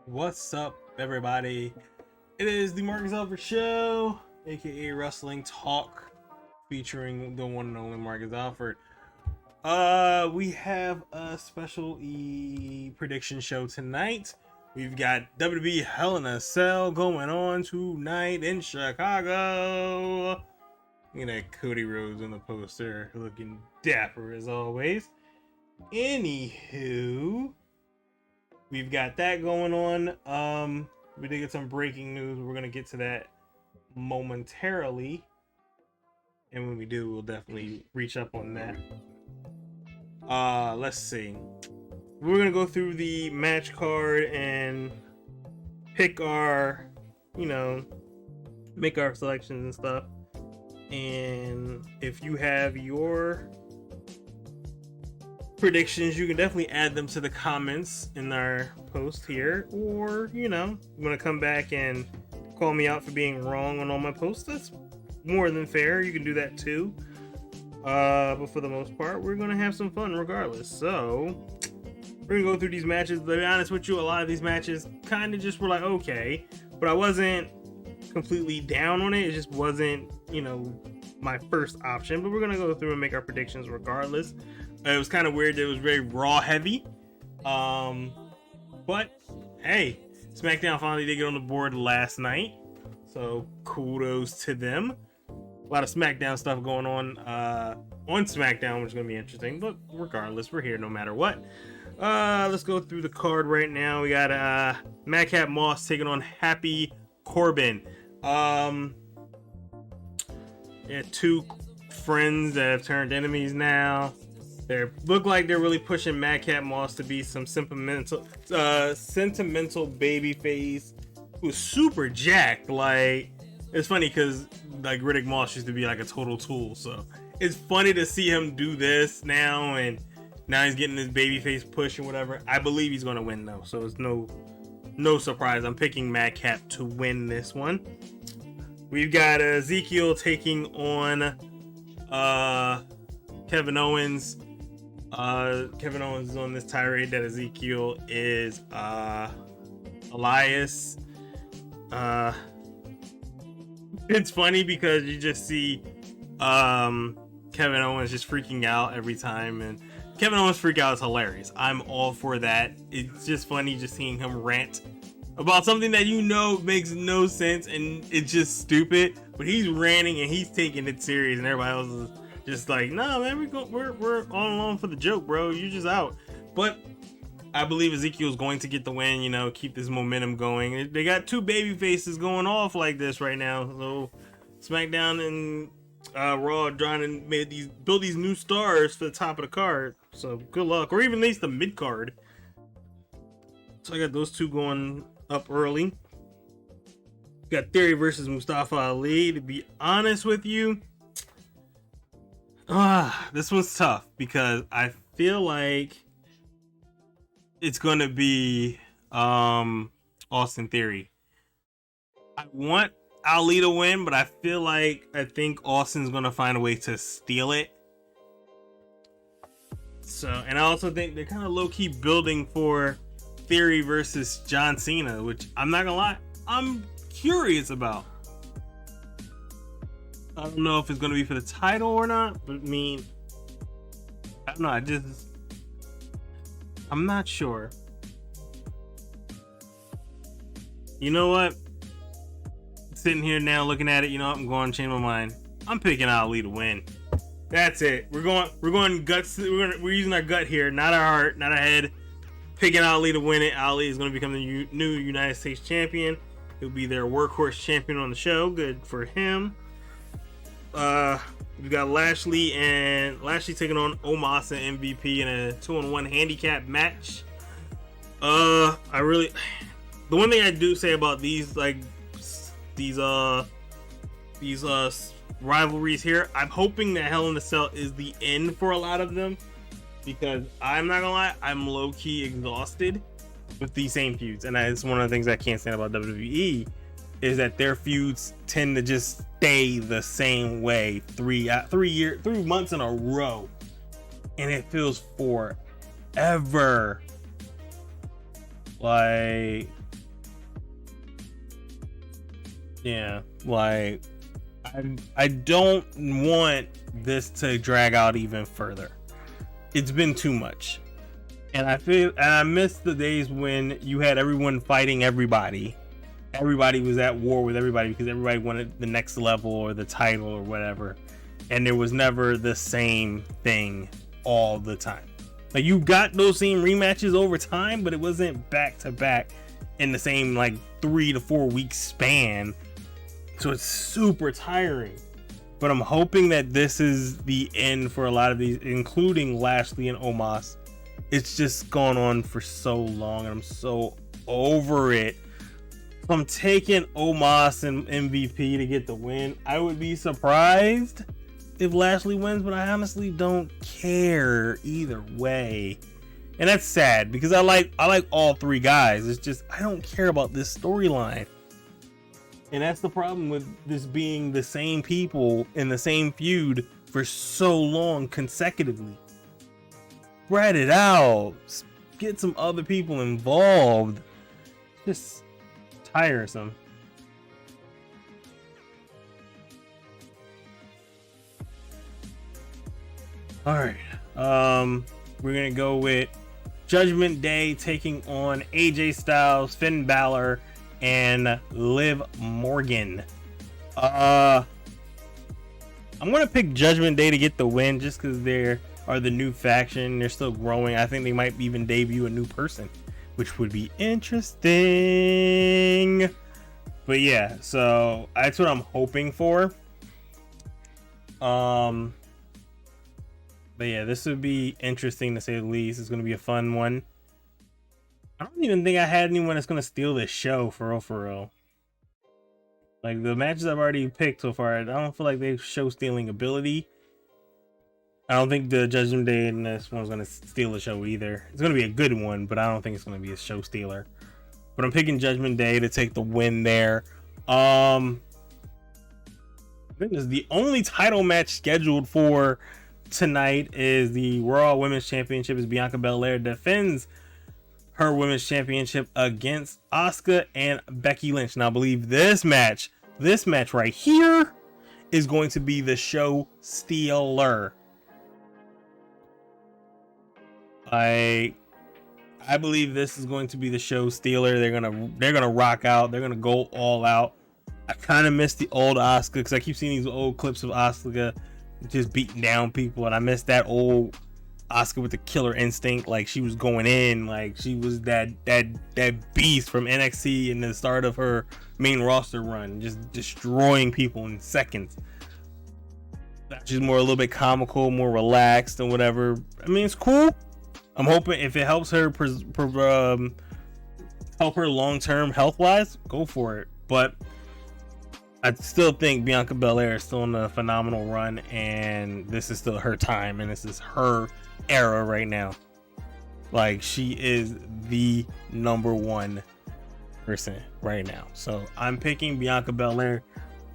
What's up, everybody? It is the Marcus Alford Show, aka Wrestling Talk, featuring the one and only Marcus Alford. We have a special prediction show tonight. We've got WWE Hell in a Cell going on tonight in Chicago. Look at that Cody Rhodes on the poster, looking dapper as always. Anywho, we've got that going on. We did get some breaking news. We're gonna get to that momentarily, and when we do, we'll definitely reach up on that. Let's see. We're gonna go through the match card and pick our, make our selections and stuff. And if you have your predictions, you can definitely add them to the comments in our post here, or you want to come back and call me out for being wrong on all my posts. That's more than fair. You can do that too. But for the most part, we're gonna have some fun regardless. So we're gonna go through these matches. To be honest with you, a lot of these matches kind of just were like okay, but I wasn't completely down on it. It just wasn't my first option. But we're gonna go through and make our predictions regardless. It was kind of weird that it was very Raw heavy. But hey, SmackDown finally did get on the board last night. So kudos to them. A lot of SmackDown stuff going on SmackDown, which is going to be interesting. But regardless, we're here no matter what. Let's go through the card right now. We got Madcap Moss taking on Happy Corbin. Two friends that have turned enemies now. They look like they're really pushing Madcap Moss to be some sentimental baby face who's super jacked. Like, it's funny because like Riddick Moss used to be like a total tool, so it's funny to see him do this now, and now he's getting this baby face push and whatever. I believe he's gonna win though, so it's no surprise. I'm picking Madcap to win this one. We've got Ezekiel taking on Kevin Owens. Kevin Owens is on this tirade that Ezekiel is Elias. It's funny because you just see Kevin Owens just freaking out every time, and Kevin Owens freak out is hilarious. I'm all for that. It's just funny just seeing him rant about something that makes no sense and it's just stupid, but he's ranting and he's taking it serious, and everybody else is just like, nah, man, we're all along for the joke, bro. You're just out. But I believe Ezekiel's going to get the win, keep this momentum going. They got two baby faces going off like this right now. So SmackDown and Raw trying to build these new stars for the top of the card. So good luck, or even at least the mid card. So I got those two going up early. Got Theory versus Mustafa Ali. To be honest with you, this one's tough because I feel like it's gonna be Austin Theory. I want Ali to win, but I think Austin's gonna find a way to steal it. So, and I also think they're kind of low-key building for Theory versus John Cena, which I'm not gonna lie, I'm curious about. I don't know if it's gonna be for the title or not, but I don't know. I'm not sure. You know what? Sitting here now looking at it, I'm going to change my mind. I'm picking Ali to win. That's it. We're going guts. We're using our gut here, not our heart, not our head. Picking Ali to win it. Ali is going to become the new United States champion. He'll be their workhorse champion on the show. Good for him. We've got Lashley taking on Omos and MVP in a 2-on-1 handicap match. The one thing I do say about these rivalries here, I'm hoping that Hell in a Cell is the end for a lot of them, because I'm not gonna lie, I'm low-key exhausted with these same feuds, and that's one of the things I can't stand about WWE, is that their feuds tend to just stay the same way 3 months in a row, and it feels forever. Like, Yeah, like I don't want this to drag out even further. It's been too much. And I miss the days when you had everyone fighting everybody. Everybody was at war with everybody because everybody wanted the next level or the title or whatever. And there was never the same thing all the time. Like, you got those same rematches over time, but it wasn't back to back in the same like 3 to 4 week span. So it's super tiring. But I'm hoping that this is the end for a lot of these, including Lashley and Omos. It's just gone on for so long and I'm so over it. I'm taking Omos and MVP to get the win. I would be surprised if Lashley wins, but I honestly don't care either way. And that's sad because I like all three guys. It's just I don't care about this storyline. And that's the problem with this being the same people in the same feud for so long consecutively. Spread it out. Get some other people involved. Just tiresome. Alright. We're gonna go with Judgment Day taking on AJ Styles, Finn Balor, and Liv Morgan. I'm gonna pick Judgment Day to get the win just because they're the new faction. They're still growing. I think they might even debut a new person, which would be interesting. But yeah, so that's what I'm hoping for. But yeah, this would be interesting to say the least. It's gonna be a fun one. I don't even think I had anyone that's gonna steal this show for real. Like, the matches I've already picked so far, I don't feel like they show stealing ability. I don't think the Judgment Day in this one's gonna steal the show either. It's gonna be a good one, but I don't think it's gonna be a show stealer. But I'm picking Judgment Day to take the win there. I think this is the only title match scheduled for tonight. Is the Raw Women's Championship, as Bianca Belair defends her Women's Championship against Asuka and Becky Lynch. Now, I believe this match right here is going to be the show stealer. I believe this is going to be the show stealer. They're gonna rock out. They're gonna go all out. I kind of miss the old Asuka because I keep seeing these old clips of Asuka just beating down people, and I miss that old Asuka with the killer instinct. Like, she was going in, like she was that beast from NXT in the start of her main roster run, just destroying people in seconds. She's a little bit comical, more relaxed and whatever. I mean, it's cool. I'm hoping if it helps her help her long-term health-wise, go for it. But I still think Bianca Belair is still in a phenomenal run, and this is still her time, and this is her era right now. Like, she is the number one person right now. So I'm picking Bianca Belair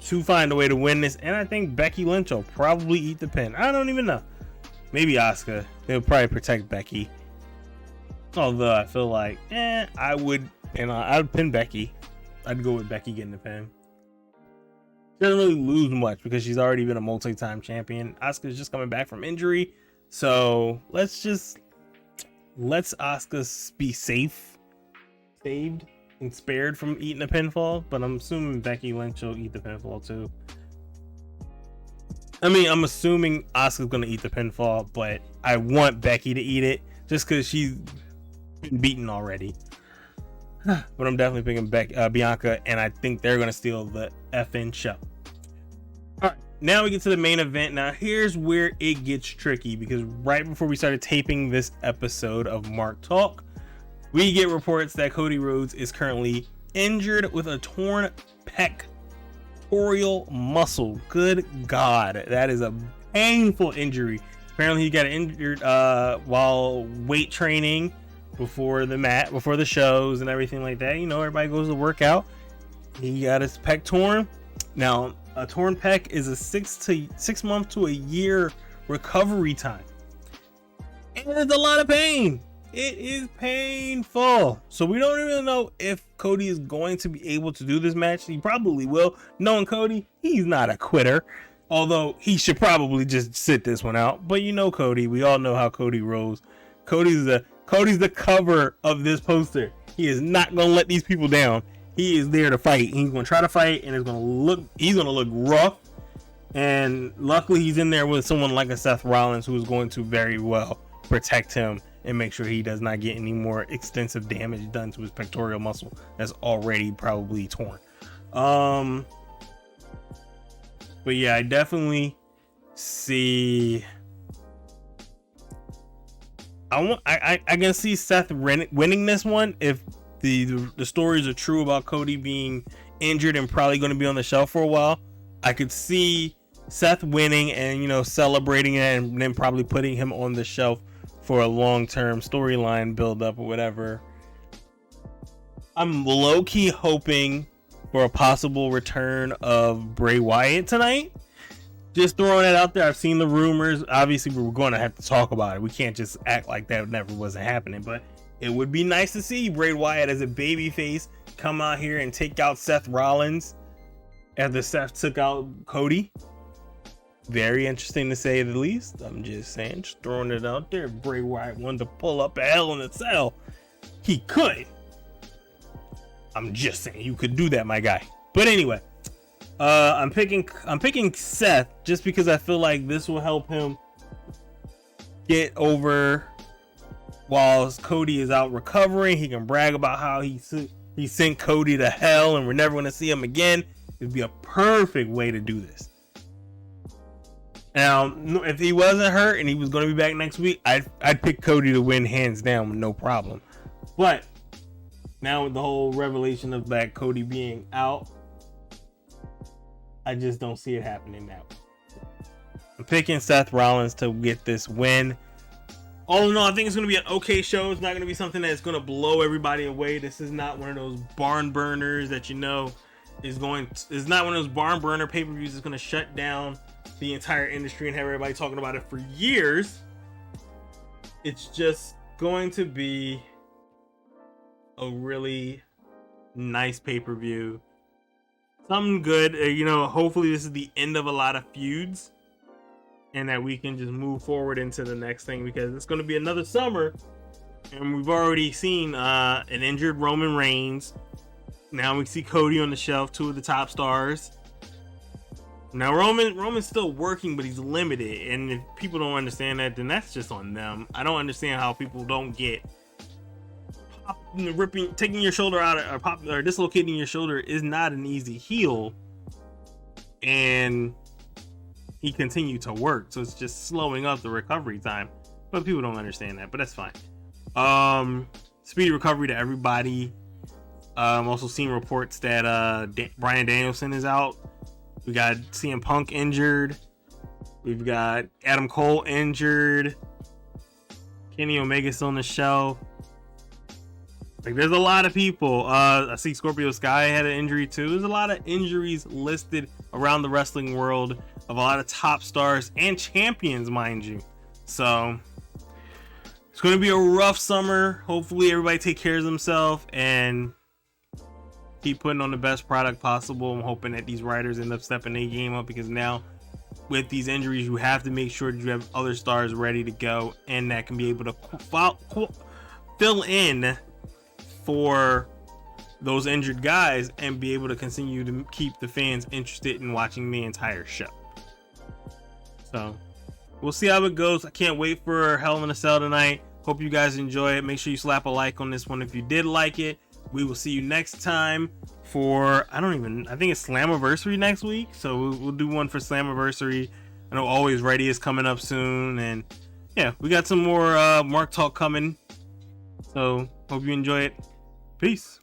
to find a way to win this, and I think Becky Lynch will probably eat the pin. I don't even know. Maybe Asuka. They'll probably protect Becky. Although I feel like, I would, I'd pin Becky. I'd go with Becky getting the pin. She doesn't really lose much because she's already been a multi-time champion. Asuka's just coming back from injury. So let's Asuka be saved and spared from eating a pinfall. But I'm assuming Becky Lynch will eat the pinfall too. I mean, I'm assuming Asuka's gonna eat the pinfall, but I want Becky to eat it just because she's been beaten already. But I'm definitely picking Bianca, and I think they're gonna steal the effing show. All right, now we get to the main event. Now here's where it gets tricky, because right before we started taping this episode of Mark Talk, we get reports that Cody Rhodes is currently injured with a torn pectoral muscle. Good God, that is a painful injury. Apparently he got injured while weight training before the shows and everything like that. You know, everybody goes to work out. He got his pec torn. Now, a torn pec is a 6 month to a year recovery time, and it's a lot of pain. It is painful. So we don't even know if Cody is going to be able to do this match. He probably will. Knowing Cody, he's not a quitter. Although he should probably just sit this one out. But you know Cody. We all know how Cody rolls. Cody's the cover of this poster. He is not going to let these people down. He is there to fight. He's going to try to fight, and he's going to look rough. And luckily he's in there with someone like a Seth Rollins, who is going to very well protect him and make sure he does not get any more extensive damage done to his pectoral muscle that's already probably torn. But yeah, I definitely see. I can see Seth winning this one if the stories are true about Cody being injured and probably going to be on the shelf for a while. I could see Seth winning and celebrating it, and then probably putting him on the shelf for a long-term storyline build up or whatever. I'm low-key hoping for a possible return of Bray Wyatt tonight. Just throwing it out there. I've seen the rumors. Obviously, we're going to have to talk about it. We can't just act like that never wasn't happening. But it would be nice to see Bray Wyatt as a babyface come out here and take out Seth Rollins after Seth took out Cody. Very interesting to say the least. I'm just saying, just throwing it out there. If Bray Wyatt wanted to pull up a Hell in a Cell, he could. I'm just saying, you could do that, my guy. But anyway, I'm picking Seth just because I feel like this will help him get over while Cody is out recovering. He can brag about how he sent Cody to hell and we're never going to see him again. It'd be a perfect way to do this. Now, if he wasn't hurt and he was going to be back next week, I'd pick Cody to win hands down with no problem. But now with the whole revelation of that Cody being out, I just don't see it happening now. I'm picking Seth Rollins to get this win. All in all, I think it's going to be an okay show. It's not going to be something that's going to blow everybody away. This is not one of those barn burners that it's not one of those barn burner pay-per-views that's going to shut down the entire industry and have everybody talking about it for years. It's just going to be a really nice pay-per-view. Something good. Hopefully this is the end of a lot of feuds and that we can just move forward into the next thing, because it's going to be another summer and we've already seen an injured Roman Reigns. Now we see Cody on the shelf, two of the top stars. Now Roman's still working, but he's limited, and if people don't understand that, then that's just on them. I don't understand how people don't get taking your shoulder out or dislocating your shoulder is not an easy heal, and he continued to work, so it's just slowing up the recovery time. But people don't understand that, but that's fine. Speedy recovery to everybody. I'm also seeing reports that Bryan Danielson is out. We got CM Punk injured. We've got Adam Cole injured. Kenny Omega's on the shelf. Like, there's a lot of people. I see Scorpio Sky had an injury too. There's a lot of injuries listed around the wrestling world of a lot of top stars and champions, mind you. So it's going to be a rough summer. Hopefully everybody take care of themselves and keep putting on the best product possible. I'm hoping that these writers end up stepping their game up, because now with these injuries, you have to make sure that you have other stars ready to go and that can be able to fill in for those injured guys and be able to continue to keep the fans interested in watching the entire show. So we'll see how it goes. I can't wait for Hell in a Cell tonight. Hope you guys enjoy it. Make sure you slap a like on this one if you did like it. We will see you next time for, I think it's Slammiversary next week. So we'll do one for Slammiversary. I know Always Ready is coming up soon. And yeah, we got some more Mark Talk coming. So hope you enjoy it. Peace.